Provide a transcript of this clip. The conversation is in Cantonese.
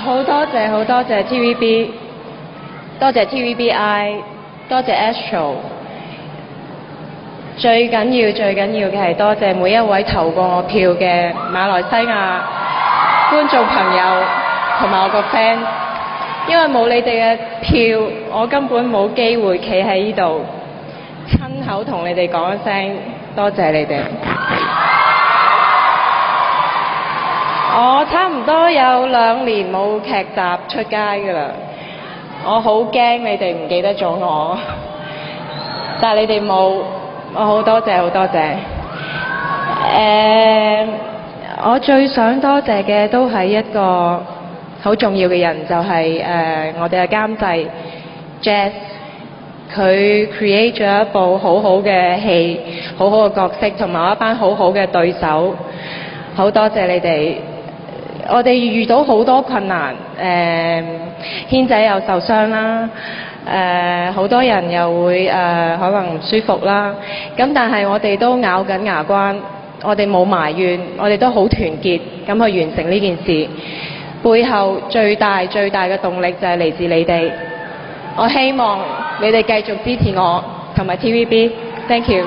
好多謝 TVB， 多謝 TVBI， 多謝 Astro。最緊要嘅係多謝每一位投過我票嘅馬來西亞觀眾朋友同埋我個 fans， 因為冇你哋嘅票，我根本冇機會企喺呢度親口同你哋講一聲多謝你哋。我差唔多有2年冇劇集出街㗎啦，我好驚你哋唔記得咗我，但係你哋冇。我好多謝。我最想多謝嘅都係一個好重要嘅人，就係我哋嘅監製 Jazz， 佢 create 咗一部好好嘅戲，好好嘅角色，同埋一班好好嘅對手。好多謝你哋。我哋遇到好多困難，軒仔又受傷啦。好多人又會可能唔舒服啦，咁但係我哋都咬緊牙關，我哋冇埋怨，我哋都好團結咁去完成呢件事。背後最大嘅動力就係嚟自你哋，我希望你哋繼續支持我同埋 TVB。Thank you。